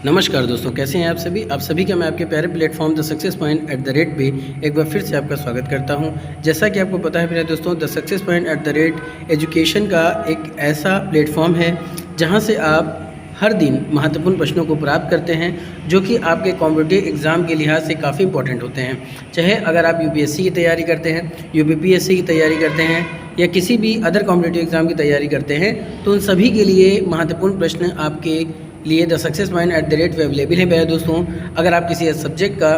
नमस्कार दोस्तों, कैसे हैं आप सभी का मैं आपके प्यारे platform the success point at the rate पे एक बार फिर से आपका स्वागत करता हूं। जैसा कि आपको पता है प्यारे दोस्तों, the success point at the rate education का एक ऐसा प्लेटफॉर्म है जहां से आप हर दिन महत्वपूर्ण प्रश्नों को प्राप्त करते हैं जो कि आपके कॉम्पिटिटिव एग्ज़ाम के लिहाज से काफ़ी इंपॉर्टेंट होते हैं। चाहे अगर आप यूपीएससी की तैयारी करते हैं, यूपीपीएससी की तैयारी करते हैं या किसी भी अदर कॉम्पिटिटिव एग्ज़ाम की तैयारी करते हैं, तो उन सभी के लिए महत्वपूर्ण प्रश्न आपके लिए the success point at the rate पे अवेलेबल है प्यारे दोस्तों। अगर आप किसी सब्जेक्ट का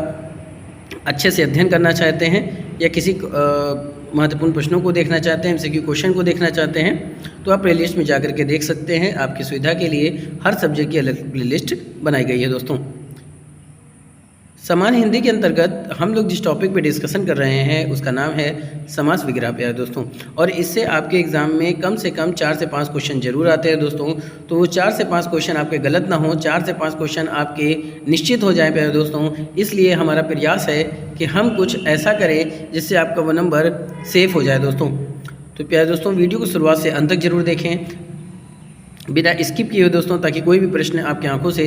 अच्छे से अध्ययन करना चाहते हैं या किसी महत्वपूर्ण प्रश्नों को देखना चाहते हैं, एमसीक्यू क्वेश्चन को देखना चाहते हैं, तो आप प्लेलिस्ट में जाकर के देख सकते हैं। आपकी सुविधा के लिए हर सब्जेक्ट की अलग प्लेलिस्ट बनाई गई है दोस्तों। सामान्य हिंदी के अंतर्गत हम लोग जिस टॉपिक पे डिस्कशन कर रहे हैं उसका नाम है समास विग्रह प्यारे दोस्तों। और इससे आपके एग्ज़ाम में कम से कम 4 से 5 क्वेश्चन जरूर आते हैं दोस्तों। तो वो 4 से 5 क्वेश्चन आपके गलत ना हो, 4 से 5 क्वेश्चन आपके निश्चित हो जाएं प्यारे दोस्तों। इसलिए हमारा प्रयास है कि हम कुछ ऐसा करें जिससे आपका वो नंबर सेफ हो जाए दोस्तों। तो प्यारे दोस्तों, वीडियो को शुरुआत से अंत तक जरूर देखें बिना स्किप किए हुए दोस्तों, ताकि कोई भी प्रश्न आपकी आंखों से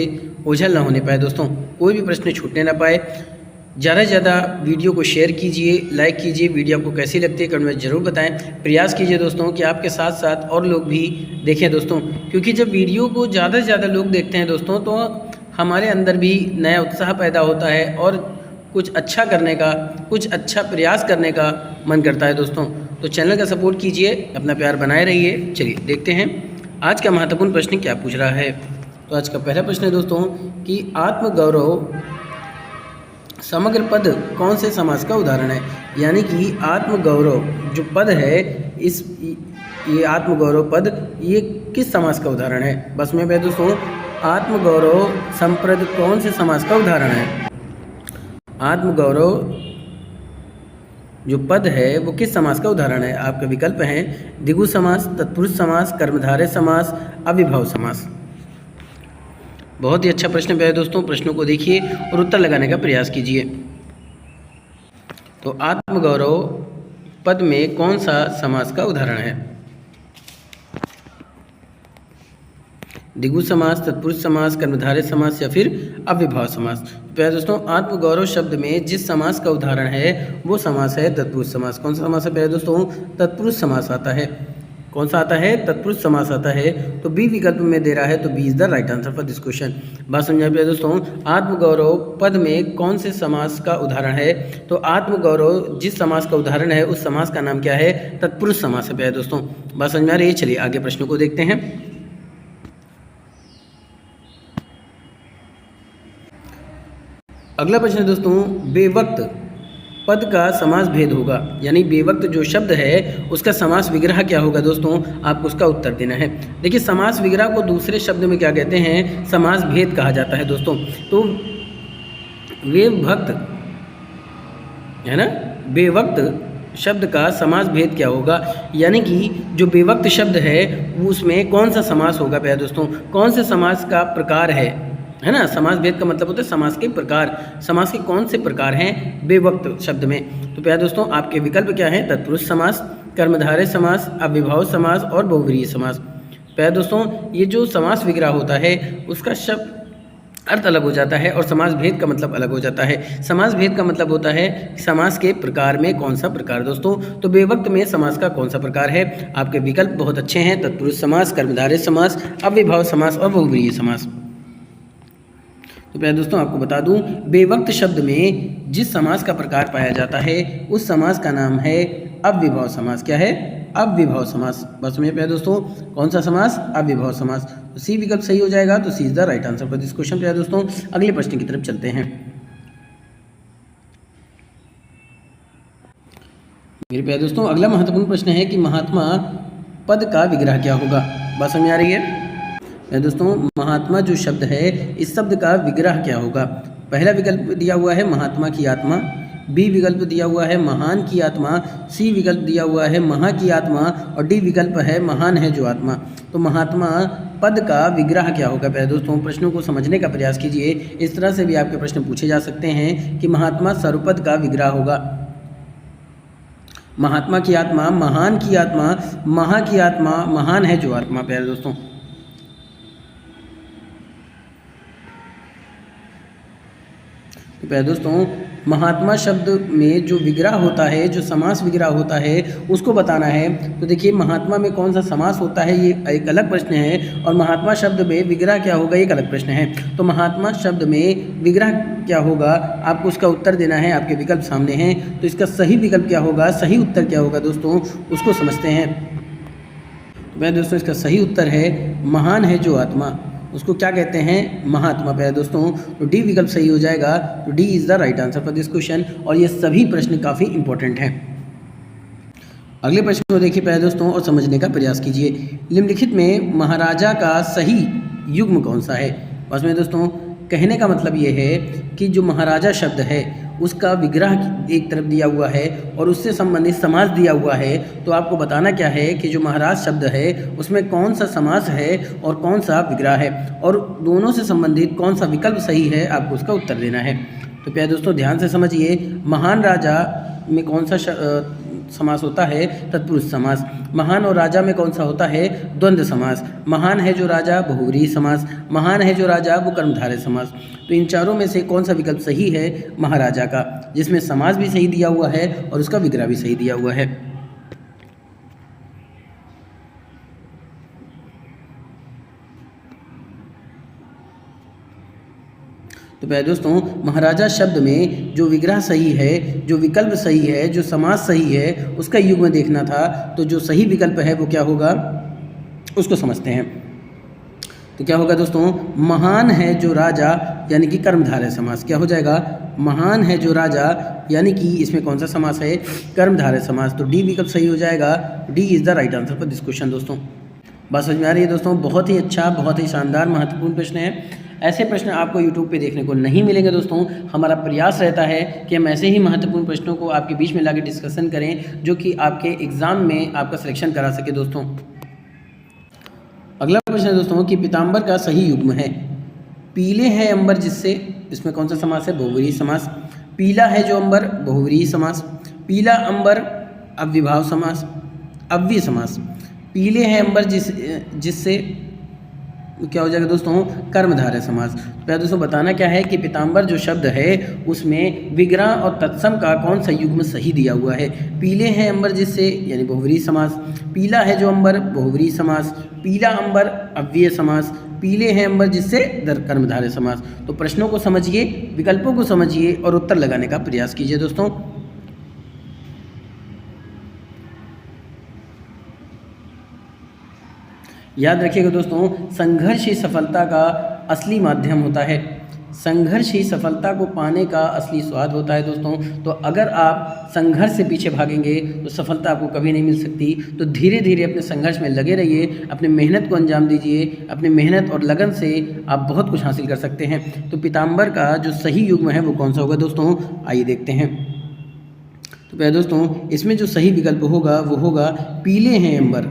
ओझल ना होने पाए दोस्तों, कोई भी प्रश्न छूटने ना पाए। ज़्यादा से ज़्यादा वीडियो को शेयर कीजिए, लाइक कीजिए। वीडियो आपको कैसी लगती है कमेंट में ज़रूर बताएं। प्रयास कीजिए दोस्तों कि आपके साथ साथ और लोग भी देखें दोस्तों, क्योंकि जब वीडियो को ज़्यादा से ज़्यादा लोग देखते हैं दोस्तों तो हमारे अंदर भी नया उत्साह पैदा होता है और कुछ अच्छा करने का, कुछ अच्छा प्रयास करने का मन करता है दोस्तों। तो चैनल का सपोर्ट कीजिए, अपना प्यार बनाए रहिए। चलिए देखते हैं आज का महत्वपूर्ण प्रश्न क्या पूछ रहा है। तो आज का पहला प्रश्न है दोस्तों कि आत्मगौरव समग्र पद कौन से समास का उदाहरण है। यानी कि आत्मगौरव जो पद है, ये आत्मगौरव पद ये किस समास का उदाहरण है। बस में दोस्तों, आत्मगौरव संप्रद कौन से समास का उदाहरण है। आत्मगौरव जो पद है वो किस समास का उदाहरण है। आपके विकल्प हैं द्विगु समास, तत्पुरुष समास, कर्मधारय समास, अविभाव समास। बहुत ही अच्छा प्रश्न है दोस्तों। प्रश्नों को देखिए और उत्तर लगाने का प्रयास कीजिए। तो आत्मगौरव पद में कौन सा समास का उदाहरण है। द्विगु समास, तत्पुरुष समास, कर्मधारय समास या फिर अव्यभाव समास। प्यारे दोस्तों, आत्मगौरव शब्द में जिस समास का उदाहरण है वो समास है तत्पुरुष समास। कौन सा समास है प्यारे दोस्तों। तत्पुरुष समास आता है। कौन सा आता है। तत्पुरुष समास आता है। तो बी विकल्प में दे रहा है, तो B is the right answer for this question. बात समझाइए प्यारे दोस्तों, आत्मगौरव पद में कौन से समास का उदाहरण है। तो आत्मगौरव जिस समास का उदाहरण है उस समास का नाम क्या है। तत्पुरुष समास है प्यारे दोस्तों। बात समझ में आ रही है। चलिए आगे प्रश्नों को देखते हैं। अगला प्रश्न है दोस्तों, बेवक्त पद का समास भेद होगा। यानी बेवक्त जो शब्द है उसका समास विग्रह क्या होगा दोस्तों, आपको उसका उत्तर देना है। देखिए, समास विग्रह को दूसरे शब्द में क्या कहते हैं, समास भेद कहा जाता है दोस्तों। तो बेवक्त है ना, बेवक्त शब्द का समास भेद क्या होगा। यानी कि जो बेवक्त शब्द है उसमें कौन सा समास होगा प्यारे दोस्तों, कौन से समास का प्रकार है ना। समास भेद का मतलब होता है समास के प्रकार, समास के कौन से प्रकार हैं बेवक्त शब्द में। तो प्यारे दोस्तों, आपके विकल्प क्या हैं। तत्पुरुष समास, कर्मधारय समास, अव्यभाव समास और बहुव्रीहि समास। प्यारे दोस्तों, ये जो समास विग्रह होता है उसका शब्द अर्थ अलग हो जाता है और समास भेद का मतलब अलग हो जाता है। समास भेद का मतलब होता है समास के प्रकार में कौन सा प्रकार दोस्तों। तो बेवक्त में समास का कौन सा प्रकार है। आपके विकल्प बहुत अच्छे हैं, तत्पुरुष समास, कर्मधारय समास, अव्यभाव समास और बहुव्रीहि समास। तो प्यारे दोस्तों, आपको बता दूं, बेवक्त शब्द में जिस समास का प्रकार पाया जाता है उस समास का नाम है अव्यभाव समास। क्या है, अव्यभाव समास। बस में प्यारे दोस्तों, कौन सा समास, अव्यभाव समास। तो सी विकल्प सही हो जाएगा। तो C is the right answer for this question. प्यारे दोस्तों, अगले प्रश्न की तरफ चलते हैं। मेरे प्यारे दोस्तों, अगला महत्वपूर्ण प्रश्न है कि महात्मा पद का विग्रह क्या होगा। बात समझ आ रही है दोस्तों। महात्मा जो शब्द है इस शब्द का विग्रह क्या होगा। पहला विकल्प दिया हुआ है महात्मा की आत्मा, बी विकल्प दिया हुआ है महान की आत्मा, सी विकल्प दिया हुआ है महा की आत्मा और डी विकल्प है महान है जो आत्मा। तो महात्मा पद का विग्रह क्या होगा प्यारे दोस्तों। प्रश्नों को समझने का प्रयास कीजिए। इस तरह से भी आपके प्रश्न पूछे जा सकते हैं कि महात्मा सर्वपद का विग्रह होगा। महात्मा की आत्मा, महान की आत्मा, महा की आत्मा, महान है जो आत्मा। प्यारे दोस्तों, तो प्यारे दोस्तों, महात्मा शब्द में जो विग्रह होता है, जो समास विग्रह होता है, उसको बताना है। तो देखिए, महात्मा में कौन सा समास होता है, ये एक अलग प्रश्न है, और महात्मा शब्द में विग्रह क्या होगा, एक अलग प्रश्न है। तो महात्मा शब्द में विग्रह क्या होगा, आपको उसका उत्तर देना है। आपके विकल्प सामने हैं, तो इसका सही विकल्प क्या होगा, सही उत्तर क्या होगा दोस्तों, उसको समझते हैं। तो प्यारे दोस्तों, इसका सही उत्तर है महान है जो आत्मा, उसको क्या कहते हैं, महात्मा। प्यारे दोस्तों, तो डी विकल्प सही हो जाएगा। तो D is the right answer for this question, और ये सभी प्रश्न काफ़ी इंपॉर्टेंट हैं। अगले प्रश्न को देखिए प्यारे दोस्तों, और समझने का प्रयास कीजिए। निम्नलिखित में महाराजा का सही युग्म कौन सा है। बस में दोस्तों, कहने का मतलब ये है कि जो महाराजा शब्द है उसका विग्रह एक तरफ दिया हुआ है और उससे संबंधित समास दिया हुआ है। तो आपको बताना क्या है कि जो महाराज शब्द है उसमें कौन सा समास है और कौन सा विग्रह है, और दोनों से संबंधित कौन सा विकल्प सही है, आपको उसका उत्तर देना है। तो प्यारे दोस्तों, ध्यान से समझिए। महान राजा में कौन सा समास होता है, तत्पुरुष समास। महान और राजा में कौन सा होता है, द्वंद्व समास। महान है जो राजा, बहुव्रीहि समास। महान है जो राजा, वो कर्मधारय समास। तो इन चारों में से कौन सा विकल्प सही है, महाराजा का, जिसमें समास भी सही दिया हुआ है और उसका विग्रह भी सही दिया हुआ है। तो प्यारे दोस्तों, महाराजा शब्द में जो विग्रह सही है, जो विकल्प सही है, जो समास सही है, उसका युग्म देखना था। तो जो सही विकल्प है वो क्या होगा, उसको समझते हैं। तो क्या होगा दोस्तों, महान है जो राजा, यानी कि कर्मधारय समास। क्या हो जाएगा, महान है जो राजा, यानी कि इसमें कौन सा समास है, कर्मधारय समास। तो डी विकल्प सही हो जाएगा। D is the right answer for this question. दोस्तों, बात समझ में आ रही है दोस्तों, बहुत ही अच्छा, बहुत ही शानदार, महत्वपूर्ण प्रश्न है। ऐसे प्रश्न आपको यूट्यूब पे देखने को नहीं मिलेंगे दोस्तों। हमारा प्रयास रहता है कि हम ऐसे ही महत्वपूर्ण प्रश्नों को आपके बीच में लाके डिस्कशन करें, जो कि आपके एग्ज़ाम में आपका सिलेक्शन करा सके दोस्तों। अगला प्रश्न है दोस्तों कि पीताम्बर का सही युग्म है। पीले है अंबर जिससे, इसमें कौन सा समास है, बहुव्रीहि समास। पीला है जो अंबर, बहुव्रीहि समास। पीला अंबर, अव्ययभाव समास, अव्यय समास। पीले हैं अंबर जिससे क्या हो जाएगा दोस्तों, कर्मधारय समास। तो दोस्तों, बताना क्या है कि पीताम्बर जो शब्द है उसमें विग्रह और तत्सम का कौन सा युग्म सही दिया हुआ है। पीले हैं अंबर जिससे, यानी बहुव्रीहि समास। पीला है जो अंबर, बहुव्रीहि समास। पीला अंबर, अव्यय समास। पीले हैं अंबर जिससे, कर्मधारय समास। तो प्रश्नों को समझिए, विकल्पों को समझिए और उत्तर लगाने का प्रयास कीजिए दोस्तों। याद रखिएगा दोस्तों, संघर्ष ही सफलता का असली माध्यम होता है। संघर्ष ही सफलता को पाने का असली स्वाद होता है दोस्तों। तो अगर आप संघर्ष से पीछे भागेंगे तो सफलता आपको कभी नहीं मिल सकती। तो धीरे धीरे अपने संघर्ष में लगे रहिए, अपने मेहनत को अंजाम दीजिए। अपने मेहनत और लगन से आप बहुत कुछ हासिल कर सकते हैं। तो पीताम्बर का जो सही युग्म है वो कौन सा होगा दोस्तों, आइए देखते हैं। तो प्यारे दोस्तों, इसमें जो सही विकल्प होगा वो होगा पीले हैं अंबर।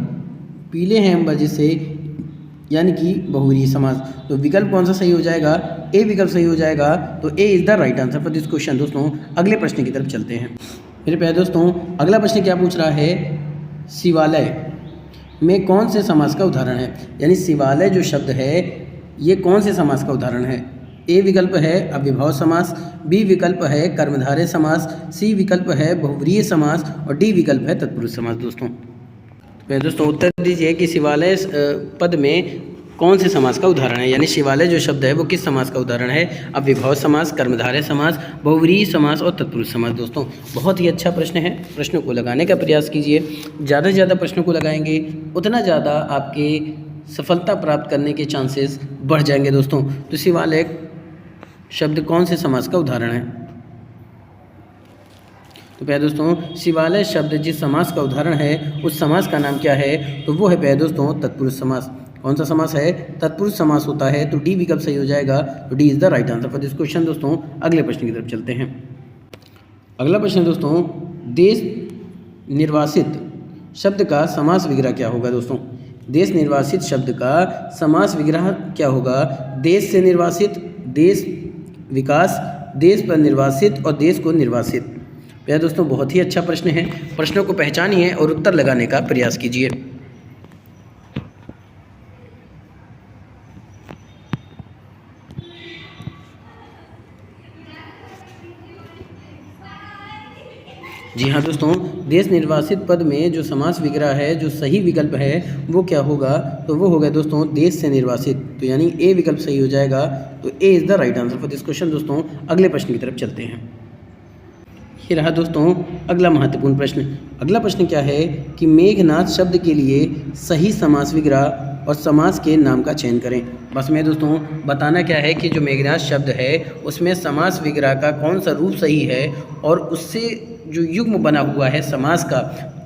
पीले हैं अंबर जिससे, यानी कि बहुव्रीहि समास। तो विकल्प कौन सा सही हो जाएगा, ए विकल्प सही हो जाएगा। तो A is the right answer for this question. दोस्तों, अगले प्रश्न की तरफ चलते हैं। मेरे प्यारे दोस्तों, अगला प्रश्न क्या पूछ रहा है, शिवालय में कौन से समास का उदाहरण है। यानी शिवालय जो शब्द है ये कौन से समास का उदाहरण है। ए विकल्प है अव्ययभाव समास, बी विकल्प है कर्मधारय समास, सी विकल्प है बहुव्रीहि समास और डी विकल्प है तत्पुरुष समास। दोस्तों उत्तर दीजिए कि शिवालय पद में कौन से समास का उदाहरण है। यानी शिवालय जो शब्द है वो किस समास का उदाहरण है, अव्ययभाव समास, कर्मधारय समास, बहुव्रीहि समास और तत्पुरुष समास। दोस्तों, बहुत ही अच्छा प्रश्न है, प्रश्नों को लगाने का प्रयास कीजिए। ज़्यादा से ज़्यादा प्रश्नों को लगाएंगे उतना ज़्यादा आपके सफलता प्राप्त करने के चांसेस बढ़ जाएंगे दोस्तों। तो शिवालय शब्द कौन से समास का उदाहरण है। तो प्यारे दोस्तों, शिवालय शब्द जिस समास का उदाहरण है उस समास का नाम क्या है, तो वो है प्यारे दोस्तों तत्पुरुष समास। कौन सा समास है, तत्पुरुष समास होता है। तो डी विकल्प सही हो जाएगा। तो D is the right answer for this question. दोस्तों, अगले प्रश्न की तरफ चलते हैं। अगला प्रश्न दोस्तों, देश निर्वासित शब्द का समास विग्रह क्या होगा। दोस्तों, देश निर्वासित शब्द का समास विग्रह क्या होगा। देश से निर्वासित, देश विकास, देश पर निर्वासित और देश को निर्वासित। प्यारे दोस्तों, बहुत ही अच्छा प्रश्न है, प्रश्नों को पहचानिए और उत्तर लगाने का प्रयास कीजिए। जी हाँ दोस्तों, देश निर्वासित पद में जो समास विग्रह है, जो सही विकल्प है वो क्या होगा, तो वो होगा दोस्तों देश से निर्वासित। तो यानी ए विकल्प सही हो जाएगा। तो A is the right answer for this question. दोस्तों अगले प्रश्न की तरफ चलते हैं। ये रहा दोस्तों अगला महत्वपूर्ण प्रश्न। अगला प्रश्न क्या है कि मेघनाद शब्द के लिए सही समास विग्रह और समास के नाम का चयन करें। बस में दोस्तों बताना क्या है कि जो मेघनाद शब्द है उसमें समास विग्रह का कौन सा रूप सही है और उससे जो युग्म बना हुआ है समास का,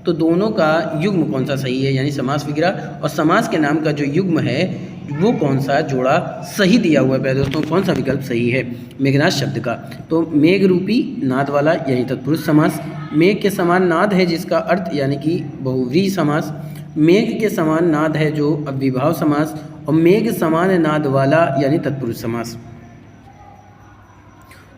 तो दोनों का युग्म कौन सा सही है, यानी समास विग्रह और समास के नाम का जो युग्म है वो कौन सा जोड़ा सही दिया हुआ है दोस्तों, कौन सा विकल्प सही है मेघनाद शब्द का। तो मेघ रूपी नाद वाला यानी तत्पुरुष समास, मेघ के समान नाद है जिसका अर्थ यानी कि बहुव्रीहि समास, मेघ के समान नाद है जो अव्ययीभाव समास, और मेघ समान नाद वाला यानी तत्पुरुष समास।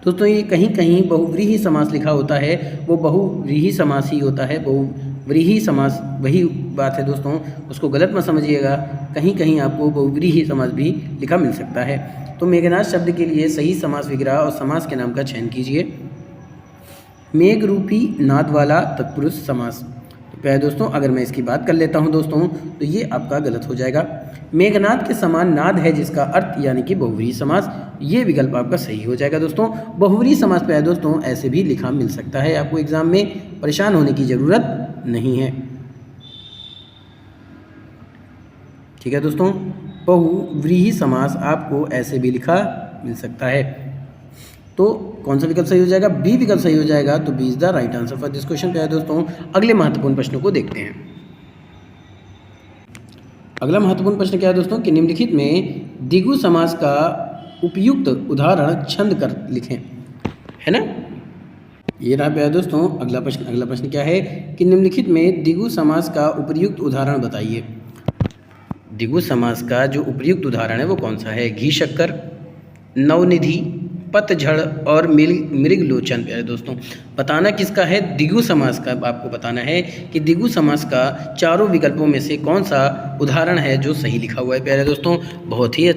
दोस्तों ये कहीं कहीं बहुव्रीहि समास लिखा होता है, वो बहुव्रीहि समास ही होता है। बहुव्रीहि समास वही बात है दोस्तों, उसको गलत मत समझिएगा। कहीं कहीं आपको बहुव्रीहि समास भी लिखा मिल सकता है। तो मेघनाद शब्द के लिए सही समास विग्रह और समास के नाम का चयन कीजिए। मेघ रूपी नाद वाला तत्पुरुष समास। तो पहले दोस्तों अगर मैं इसकी बात कर लेता हूं दोस्तों, तो ये आपका गलत हो जाएगा। मेघनाद के समान नाद है जिसका अर्थ यानी कि बहुव्रीहि समास, ये विकल्प आपका सही हो जाएगा। दोस्तों बहुव्रीहि समास पे दोस्तों ऐसे भी लिखा मिल सकता है, आपको एग्जाम में परेशान होने की ज़रूरत नहीं है। ठीक है दोस्तों, बहुव्रीहि समास आपको ऐसे भी लिखा मिल सकता है। तो कौन सा विकल्प सही हो जाएगा, बी विकल्प सही हो जाएगा। तो B is the right answer for this question. क्या है दोस्तों, अगले महत्वपूर्ण प्रश्नों को देखते हैं। अगला महत्वपूर्ण प्रश्न क्या है दोस्तों कि निम्नलिखित में द्विगु समास का उपयुक्त उदाहरण छंद कर लिखें, है ना। ये रहा प्यारे दोस्तों अगला प्रश्न। अगला प्रश्न क्या है कि निम्नलिखित में द्विगु समास का उपयुक्त उदाहरण बताइए। द्विगु समास का जो उपयुक्त उदाहरण है वो कौन सा है, घी शक्कर, नवनिधि, पतझड़ और मृगलोचन। प्यारे दोस्तों बताना किसका है, द्विगु समास का आपको बताना है कि द्विगु समास का चारों विकल्पों में से कौन सा उदाहरण है जो सही लिखा हुआ है। प्यारे दोस्तों बहुत ही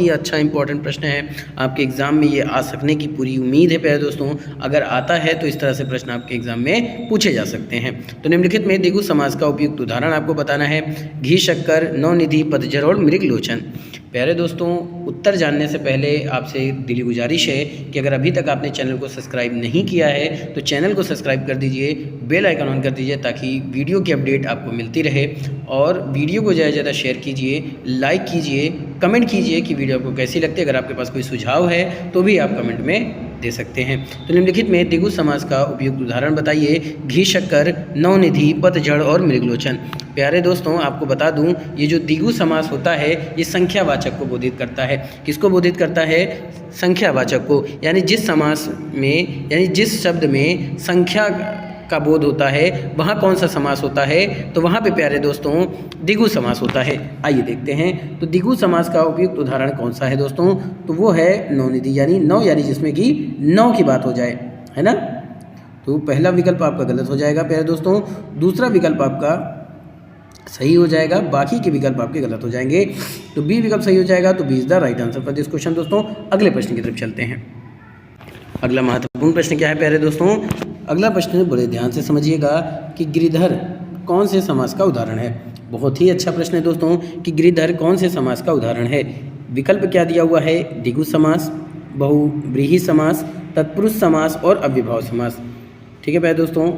अच्छा इंपॉर्टेंट प्रश्न है, आपके एग्जाम में ये आ सकने की पूरी उम्मीद है। प्यारे दोस्तों अगर आता है तो इस तरह से प्रश्न आपके एग्जाम में पूछे जा सकते हैं। तो निम्नलिखित में द्विगु समास का उपयुक्त उदाहरण आपको बताना है, घी शक्कर, नवनिधि, पतझड़ और मृगलोचन। प्यारे दोस्तों उत्तर जानने से पहले आपसे दिली गुजारिश है कि अगर अभी तक आपने चैनल को सब्सक्राइब नहीं किया है तो चैनल को सब्सक्राइब कर दीजिए, बेल आइकन ऑन कर दीजिए ताकि वीडियो की अपडेट आपको मिलती रहे। और वीडियो को ज़्यादा से ज़्यादा शेयर कीजिए, लाइक कीजिए, कमेंट कीजिए कि वीडियो आपको कैसी लगती है। अगर आपके पास कोई सुझाव है तो भी आप कमेंट में दे सकते हैं। तो निम्नलिखित में द्विगु समास का उपयुक्त उदाहरण बताइए, घी शक्कर, नवनिधि, पतझड़ और मृगलोचन। प्यारे दोस्तों आपको बता दूं ये जो द्विगु समास होता है ये संख्यावाचक को बोधित करता है। किसको बोधित करता है, संख्यावाचक को, यानी जिस समास में यानी जिस शब्द में संख्या का बोध होता है वहाँ कौन सा समास होता है, तो वहाँ पे प्यारे दोस्तों द्विगु समास होता है। आइए देखते हैं तो द्विगु समास का उपयुक्त उदाहरण कौन सा है दोस्तों, तो वो है नवनिधि, यानी नौ, यानी जिसमें कि 9 की बात हो जाए, है ना। तो पहला विकल्प आपका गलत हो जाएगा प्यारे दोस्तों, दूसरा विकल्प आपका सही हो जाएगा, बाकी के विकल्प आपके गलत हो जाएंगे। तो बी विकल्प सही हो जाएगा। तो B is the right answer for this question. दोस्तों अगले प्रश्न की तरफ चलते हैं। अगला महत्वपूर्ण प्रश्न क्या है प्यारे दोस्तों, अगला प्रश्न बड़े ध्यान से समझिएगा कि गिरिधर कौन से समास का उदाहरण है। बहुत ही अच्छा प्रश्न है दोस्तों कि गिरिधर कौन से समास का उदाहरण है। विकल्प क्या दिया हुआ है, द्विगु समास, बहुव्रीहि समास, तत्पुरुष समास और अव्ययीभाव समास। ठीक है प्यारे दोस्तों,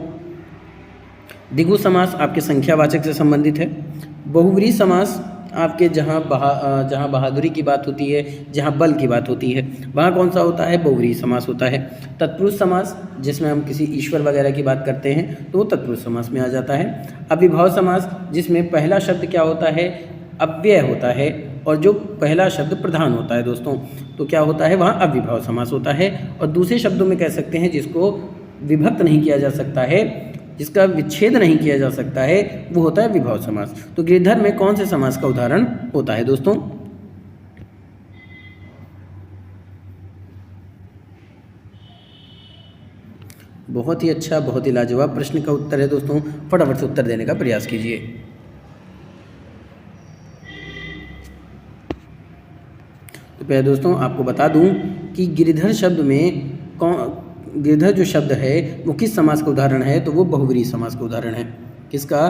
द्विगु समास आपके संख्यावाचक से संबंधित है, बहुव्रीहि समास आपके जहाँ बहादुरी की बात होती है, जहाँ बल की बात होती है, वहाँ कौन सा होता है, बहुव्रीहि समास होता है। तत्पुरुष समास जिसमें हम किसी ईश्वर वगैरह की बात करते हैं तो वो तत्पुरुष समास में आ जाता है। अव्ययीभाव समास जिसमें पहला शब्द क्या होता है, अव्यय होता है, और जो पहला शब्द प्रधान होता है दोस्तों तो क्या होता है, वहाँ अव्ययीभाव समास होता है। और दूसरे शब्दों में कह सकते हैं जिसको विभक्त नहीं किया जा सकता है, जिसका विच्छेद नहीं किया जा सकता है, वो होता है विभव समास। तो गिरिधर में कौन से समास का उदाहरण होता है दोस्तों, बहुत ही अच्छा, बहुत ही लाजवाब प्रश्न का उत्तर है दोस्तों, फटाफट से उत्तर देने का प्रयास कीजिए। तो प्यारे दोस्तों आपको बता दूं कि गिरिधर शब्द में गिरधर जो शब्द है वो किस समास का उदाहरण है, तो वो बहुव्रीहि समास का उदाहरण है। किसका?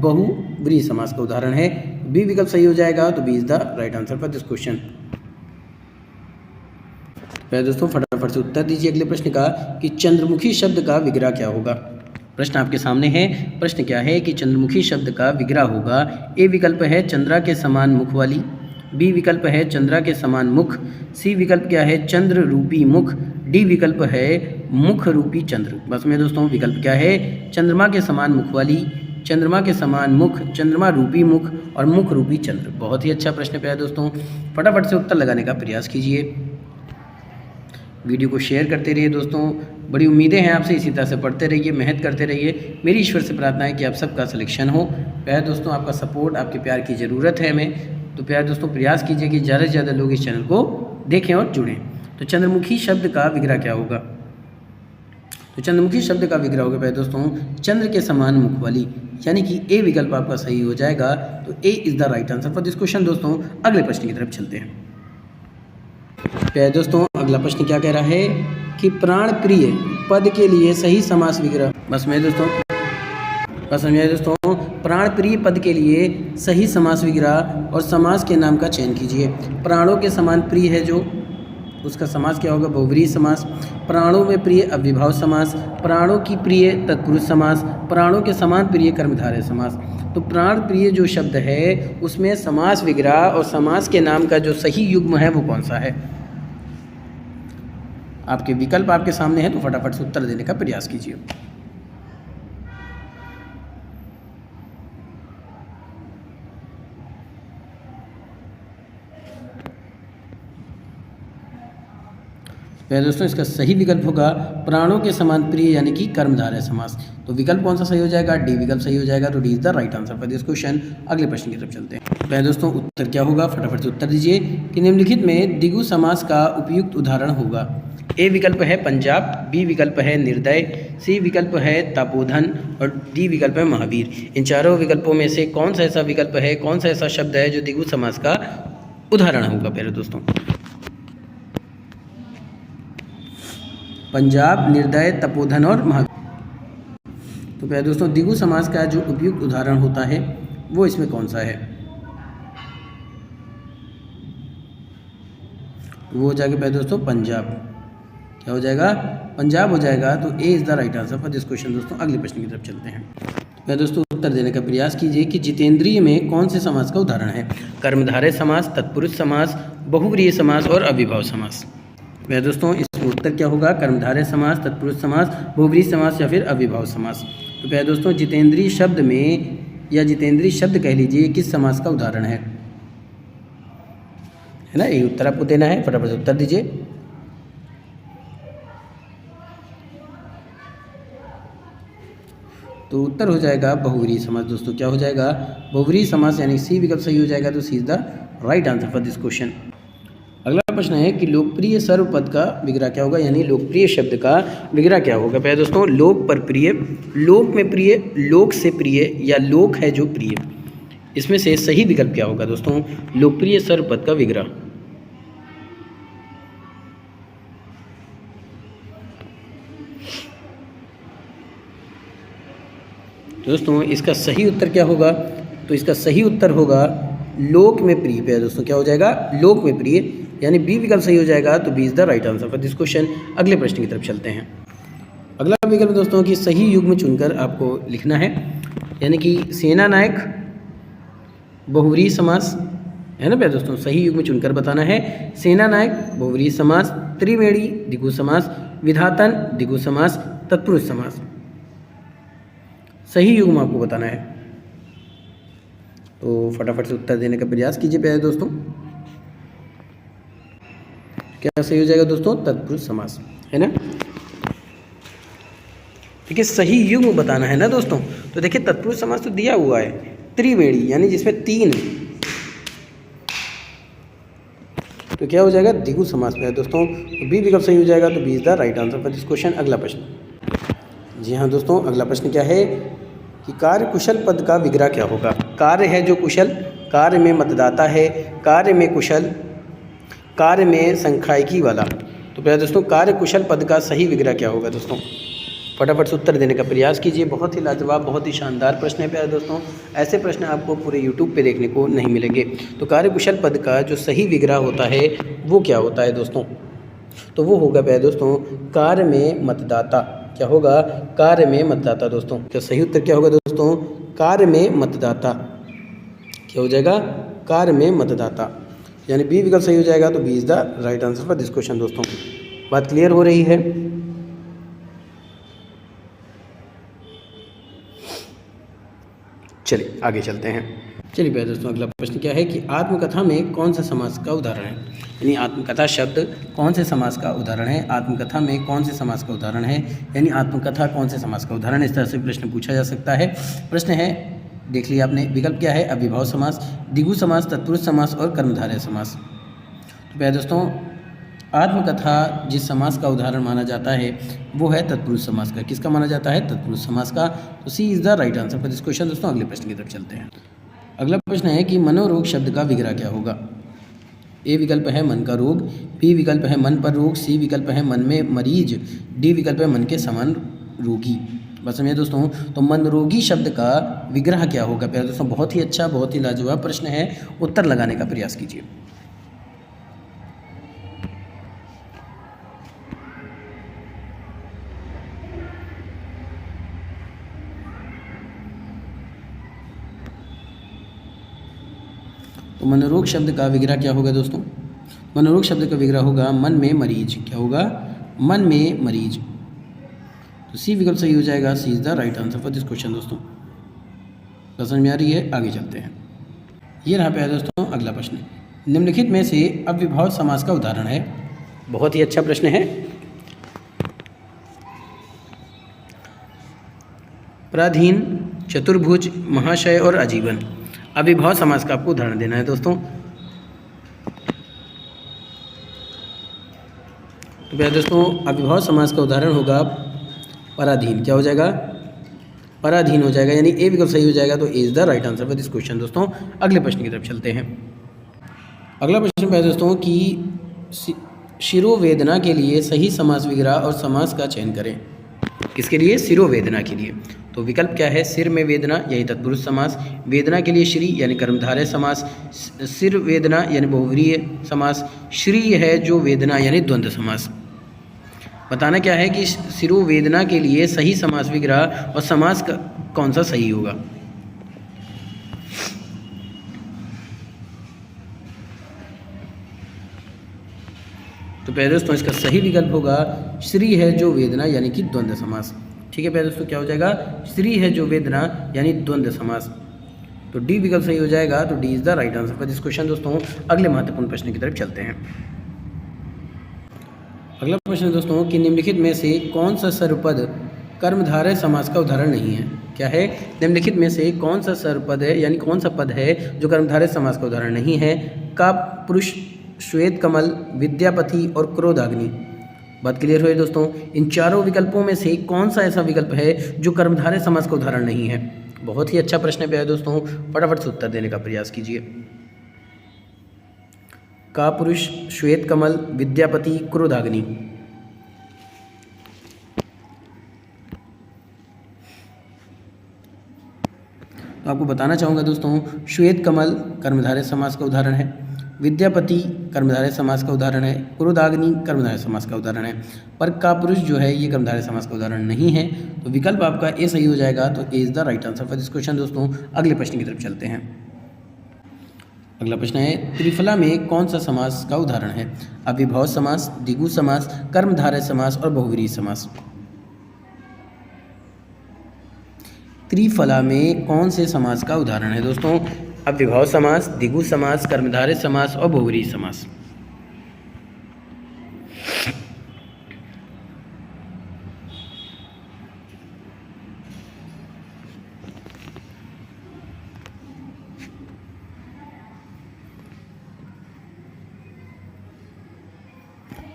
बहुव्रीहि समास का उदाहरण है। बी विकल्प सही हो जाएगा, तो B is the right answer for this question. पहले दोस्तों फटाफट से उत्तर दीजिए अगले प्रश्न का कि चंद्रमुखी शब्द का विग्रह क्या होगा। प्रश्न आपके सामने है। प्रश्न क्या है कि चंद्रमुखी शब्द का विग्रह होगा। ए विकल्प है चंद्रा के समान मुख वाली, बी विकल्प है चंद्रा के समान मुख, सी विकल्प क्या है चंद्र रूपी मुख, डी विकल्प है मुख रूपी चंद्र। बस में दोस्तों विकल्प क्या है? चंद्रमा के समान मुख वाली, चंद्रमा के समान मुख, चंद्रमा रूपी मुख और मुख रूपी चंद्र। बहुत ही अच्छा प्रश्न पे है दोस्तों, फटाफट से उत्तर लगाने का प्रयास कीजिए। वीडियो को शेयर करते रहिए दोस्तों, बड़ी उम्मीदें हैं आपसे, इसी तरह से पढ़ते रहिए, मेहनत करते रहिए। मेरी ईश्वर से प्रार्थना है कि आप सबका सिलेक्शन हो। प्यारे दोस्तों आपका सपोर्ट, आपके प्यार की ज़रूरत है हमें, तो प्यारे दोस्तों प्रयास कीजिए कि ज़्यादा से ज़्यादा लोग इस चैनल को देखें और जुड़ें। तो चंद्रमुखी शब्द का विग्रह क्या होगा? तो चंद्रमुखी शब्द का विग्रह होगा प्यारे दोस्तों चंद्र के समान मुख वाली, यानी कि ए विकल्प आपका सही हो जाएगा। तो A is the right answer for this question. दोस्तों अगले प्रश्न की तरफ चलते हैं। प्यारे दोस्तों अगला प्रश्न क्या कह रहा है कि प्राण प्रिय पद के लिए सही समास विग्रह। बस समझिए दोस्तों, प्राण प्रिय पद के लिए सही समास विग्रह और समास के नाम का चयन कीजिए। प्राणों के समान प्रिय है जो, उसका समास क्या होगा? बहुव्रीहि समास। प्राणों में प्रिय अव्ययभाव समास, प्राणों की प्रिय तत्पुरुष समास, प्राणों के समान प्रिय कर्मधारय समास। तो प्राण प्रिय जो शब्द है उसमें समास विग्रह और समास के नाम का जो सही युग्म है वो कौन सा है? आपके विकल्प आपके सामने हैं, तो फटाफट से उत्तर देने का प्रयास कीजिए। दोस्तों इसका सही विकल्प होगा प्राणों के समान प्रिय, यानी कि कर्मधारय समास। तो विकल्प कौन सा सही हो जाएगा? डी विकल्प सही हो जाएगा। तो D is the right answer for this question. अगले प्रश्न की तरफ चलते हैं। पहले दोस्तों उत्तर क्या होगा, फटाफट से उत्तर दीजिए कि निम्नलिखित में द्विगु समास का उपयुक्त उदाहरण होगा। ए विकल्प है पंजाब, बी विकल्प है निर्दय, सी विकल्प है तपोधन और डी विकल्प है महावीर। इन चारों विकल्पों में से कौन सा ऐसा विकल्प है, कौन सा ऐसा शब्द है जो द्विगु समास का उदाहरण होगा? पहले दोस्तों पंजाब, निर्दय, तपोधन और महावीर। तो पहले दोस्तों द्विगु समास का जो उपयुक्त उदाहरण होता है वो इसमें कौन सा है? वो हो जाएगा पहले दोस्तों पंजाब। क्या हो जाएगा? पंजाब हो जाएगा। तो A is the right answer for this question. दोस्तों अगले प्रश्न की तरफ चलते हैं। मैं दोस्तों उत्तर देने का प्रयास कीजिए कि जितेंद्रिय में कौन से समास का उदाहरण है? कर्मधारय समास, तत्पुरुष समास, बहुव्रीहि समास और अव्ययभाव समास। मैं दोस्तों इसमें उत्तर क्या होगा? कर्मधारय समास, तत्पुरुष समास, बहुव्रीहि समास या फिर अव्ययभाव समास। तो पहले दोस्तों जितेंद्रिय शब्द में, या जितेंद्रिय शब्द कह लीजिए, किस समास का उदाहरण है ना? ये उत्तर आपको देना है, फटाफट से उत्तर दीजिए। तो उत्तर हो जाएगा बहुव्रीहि समास। दोस्तों क्या हो जाएगा? बहुव्रीहि समास, यानी सी विकल्प सही हो जाएगा। तो C is the right answer for this question. अगला प्रश्न है कि लोकप्रिय सर्वपद का विग्रह क्या होगा, यानी लोकप्रिय शब्द का विग्रह क्या होगा? पहले दोस्तों लोक पर प्रिय, लोक में प्रिय, लोक से प्रिय या लोक है जो प्रिय। इसमें से सही विकल्प क्या होगा दोस्तों? लोकप्रिय सर्वपद का विग्रह। दोस्तों इसका सही उत्तर क्या होगा? तो इसका सही उत्तर होगा लोक में प्रिय। पे दोस्तों क्या हो जाएगा? लोक में प्रिय, यानी बी विकल्प सही हो जाएगा। तो B is the right answer for this question. अगले प्रश्न की तरफ चलते हैं। अगला विकल्प दोस्तों कि सही युग्म चुनकर आपको लिखना है, यानी कि सेना नायक बहुव्रीहि समास है ना। पे दोस्तों सही युग्म चुनकर बताना है। सेना नायक बहुव्रीहि समास, त्रिवेणी द्विगु समास, विधातन द्विगु समास, तत्पुरुष समास। सही युग्म आपको बताना है, तो फटाफट से उत्तर देने का प्रयास कीजिए प्यारे दोस्तों। क्या सही हो जाएगा दोस्तों? तत्पुरुष समास है ना। देखिए सही युग्म बताना है ना दोस्तों। तो देखिए तत्पुरुष समास तो दिया हुआ है त्रिवेणी, यानी जिसमें तीन, तो क्या हो जाएगा? द्विगु समास में है दोस्तों। तो बी विकल्प सही हो जाएगा। तो B is the right answer for this question. अगला प्रश्न। जी हाँ दोस्तों अगला प्रश्न क्या है कि कार्य कुशल पद का विग्रह क्या होगा? कार्य है जो कुशल, कार्य में मतदाता है, कार्य में कुशल, कार्य में संख्यायिकी वाला। तो प्यारे दोस्तों कार्यकुशल पद का सही विग्रह क्या होगा दोस्तों? फटाफट से उत्तर देने का प्रयास कीजिए। बहुत ही लाजवाब, बहुत ही शानदार प्रश्न है प्यारे दोस्तों। ऐसे प्रश्न आपको पूरे यूट्यूब पे देखने को नहीं मिलेंगे। तो कार्यकुशल पद का जो सही विग्रह होता है वो क्या होता है दोस्तों? तो वो होगा प्यारे दोस्तों कार्य में मतदाता। क्या होगा? कार्य में मतदाता दोस्तों। तो सही उत्तर क्या होगा दोस्तों? कार्य में मतदाता। क्या हो जाएगा? कार्य में मतदाता, यानी बी विकल्प सही हो जाएगा। तो B is the right answer for this question दोस्तों। बात क्लियर हो रही है? चलिए आगे चलते हैं। चलिए प्यारे दोस्तों, अगला प्रश्न क्या है कि आत्मकथा में कौन सा समास का उदाहरण है? यानी आत्मकथा शब्द कौन से समास का उदाहरण है? आत्मकथा में कौन से समास का उदाहरण है? यानी आत्मकथा कौन से समास का उदाहरण है? इस तरह से प्रश्न पूछा जा सकता है। प्रश्न है, देख लिया आपने। विकल्प क्या है? अव्ययभाव समास, द्विगु समास, तत्पुरुष समास और कर्मधारय समास। तो प्यारे दोस्तों, आत्मकथा जिस समास का उदाहरण माना जाता है वो है तत्पुरुष समास का। किसका माना जाता है? तत्पुरुष समास का। तो C is the right answer for this question दोस्तों। अगले प्रश्न की तरफ चलते हैं। अगला प्रश्न है कि मनोरोग शब्द का विग्रह क्या होगा? ए विकल्प है मन का रोग, बी विकल्प है मन पर रोग, सी विकल्प है मन में मरीज, डी विकल्प है मन के समान रोगी। बस समझिए दोस्तों, तो मनरोगी शब्द का विग्रह क्या होगा? प्यारे दोस्तों, बहुत ही अच्छा, बहुत ही लाजवाब प्रश्न है। उत्तर लगाने का प्रयास कीजिए। तो मनोरोग शब्द का विग्रह क्या होगा दोस्तों? मनोरोग शब्द का विग्रह होगा मन में मरीज। क्या होगा? मन में मरीज। तो सी विकल्प सही हो जाएगा। C is the right answer for this question दोस्तों। समझ में आ रही है? आगे चलते हैं। ये रहा प्यारे दोस्तों अगला प्रश्न। निम्नलिखित में से अव्ययभाव समास का उदाहरण है। बहुत ही अच्छा प्रश्न है। पराधीन, चतुर्भुज, महाशय और आजीवन। अव्ययभाव समास का आपको उदाहरण देना है दोस्तों। तो प्यारे दोस्तों, अव्ययभाव समास का उदाहरण होगा पराधीन। क्या हो जाएगा? पराधीन हो जाएगा, यानी ए विकल्प सही हो जाएगा। तो A is the right answer for this question दोस्तों। अगले प्रश्न की तरफ चलते हैं। अगला प्रश्न प्यारे दोस्तों कि शिरोवेदना के लिए सही समास विग्रह और समास का चयन करें। किसके लिए? शिरोवेदना के लिए। तो विकल्प क्या है? सिर में वेदना, यही तत्पुरुष समास। वेदना के लिए श्री, यानी कर्मधारय समास। सिर वेदना यानी बहुव्रीहि समास। श्री है जो वेदना, यानी द्वंद्व समास। बताना क्या है कि शिरोवेदना के लिए सही समास विग्रह और समास का कौन सा सही होगा? तो प्यारे दोस्तों, इसका सही विकल्प होगा श्री है जो वेदना, यानी कि द्वंद्व समास। ठीक है प्यारे दोस्तों, क्या हो जाएगा? श्री है जो वेदना, यानी द्वंद्व समास। तो डी विकल्प सही हो जाएगा। तो D is the right answer for this question दोस्तों। अगले महत्वपूर्ण प्रश्न की तरफ चलते हैं। अगला प्रश्न दोस्तों कि निम्नलिखित में से कौन सा सर्वपद कर्मधारय समास का उदाहरण नहीं है? क्या है? निम्नलिखित में से कौन सा सर्वपद है, यानी कौन सा पद है जो कर्मधारय समास का उदाहरण नहीं है? का पुरुष, श्वेत कमल, विद्यापति और क्रोधाग्नि। बात क्लियर हुई दोस्तों? इन चारों विकल्पों में से कौन सा ऐसा विकल्प है जो कर्मधारय समास का उदाहरण नहीं है? बहुत ही अच्छा प्रश्न है दोस्तों। फटाफट से उत्तर देने का प्रयास कीजिए। का पुरुष, श्वेत कमल, विद्यापति, क्रोधाग्नि। तो आपको बताना चाहूँगा दोस्तों, श्वेत कमल कर्मधारय समास का उदाहरण है, विद्यापति कर्मधारय समास का उदाहरण है, क्रोधाग्नि कर्मधारय समास का उदाहरण है, पर का पुरुष जो है ये कर्मधारय समास का उदाहरण नहीं है। तो विकल्प आपका ए सही हो जाएगा। तो A is the right answer for this question दोस्तों। अगले प्रश्न की तरफ चलते हैं। अगला प्रश्न है त्रिफला में कौन सा समास का उदाहरण है? अव्ययभाव समास, द्विगु समास, कर्मधारय समास और बहुव्रीहि समास। त्रिफला में कौन से समास का उदाहरण है दोस्तों? अव्ययभाव समास, द्विगु समास, कर्मधारय समास और बहुव्रीहि समास।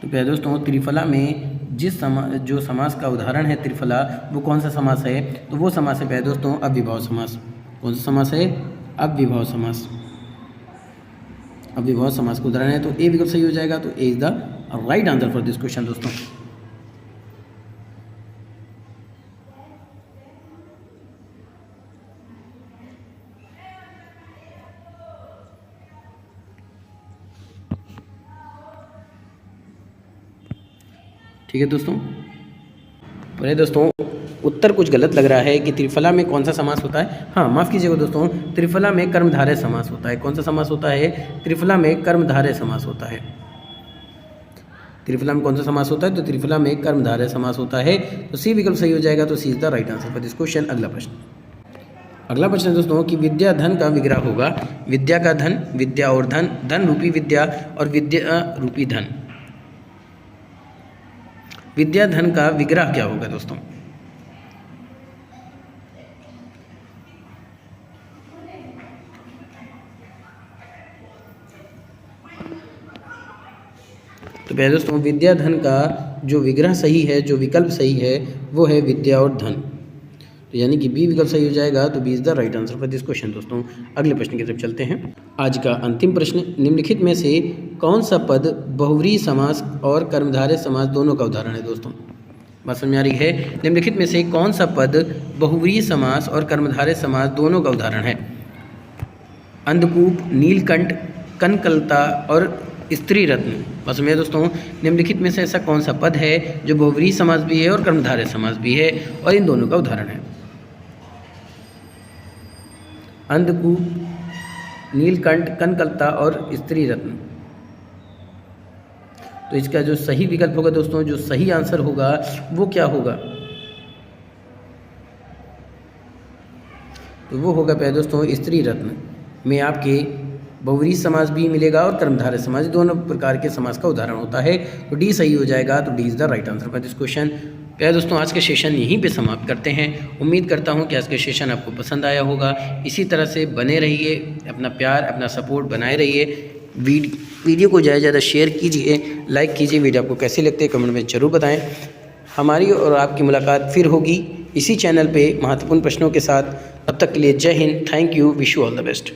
तो प्यारे दोस्तों, त्रिफला में जो समास का उदाहरण है त्रिफला, वो कौन सा समास है? तो वो समास है प्यारे दोस्तों अव्ययभाव समास। कौन सा समास है? अव्ययभाव समास। अव्ययभाव समास का उदाहरण है। तो ए विकल्प सही हो जाएगा। तो A is the right answer for this question दोस्तों। ठीक है दोस्तों, पहले दोस्तों उत्तर कुछ गलत लग रहा है कि त्रिफला में कौन सा समास होता है। हाँ माफ़ कीजिएगा दोस्तों, त्रिफला में कर्मधारय समास होता है। कौन सा समास होता है? त्रिफला में कर्मधारय समास होता है। त्रिफला में कौन सा समास होता है? तो त्रिफला में कर्मधारय समास होता है। तो सी विकल्प सही हो जाएगा। तो C is the right answer for this question. अगला प्रश्न दोस्तों कि विद्या धन का विग्रह होगा। विद्या का धन, विद्या और धन, धन रूपी विद्या और विद्या रूपी धन। विद्या धन का विग्रह क्या होगा दोस्तों? तो पहले दोस्तों विद्या धन का जो विग्रह सही है, जो विकल्प सही है वो है विद्या और धन। तो यानी कि बी विकल्प सही हो जाएगा। तो B is the right answer for this question दोस्तों। अगले प्रश्न की तरफ चलते हैं। आज का अंतिम प्रश्न, निम्नलिखित में से कौन सा पद बहुव्रीहि समास और कर्मधारय समास दोनों का उदाहरण है दोस्तों? बात समझ में आ रही है? निम्नलिखित में से कौन सा पद बहुव्रीहि समास और कर्मधारय समास दोनों का उदाहरण है? अंधकूप, नीलकंठ, कनकलता और स्त्री रत्न। बात समझिए दोस्तों, निम्नलिखित में से ऐसा कौन सा पद है जो बहुव्रीहि समास भी है और कर्मधारय समास भी है और इन दोनों का उदाहरण है? अंधकूप, नीलकंठ, कनकलता और स्त्री रत्न। तो इसका जो सही विकल्प होगा दोस्तों, जो सही आंसर होगा वो क्या होगा? तो वो होगा पहले दोस्तों स्त्री रत्न में आपके बहुव्रीहि समास भी मिलेगा और कर्मधारय समास, दोनों प्रकार के समास का उदाहरण होता है। तो डी सही हो जाएगा। तो D is the right answer for this question. प्यारे दोस्तों आज के सेशन यहीं पे समाप्त करते हैं। उम्मीद करता हूँ कि आज के सेशन आपको पसंद आया होगा। इसी तरह से बने रहिए, अपना प्यार अपना सपोर्ट बनाए रहिए। वीडियो को ज़्यादा से ज़्यादा शेयर कीजिए, लाइक कीजिए। वीडियो आपको कैसी लगती है कमेंट में ज़रूर बताएँ। हमारी और आपकी मुलाकात फिर होगी इसी चैनल पे महत्वपूर्ण प्रश्नों के साथ। तब तक के लिए जय Hind, thank you, wish you all the best.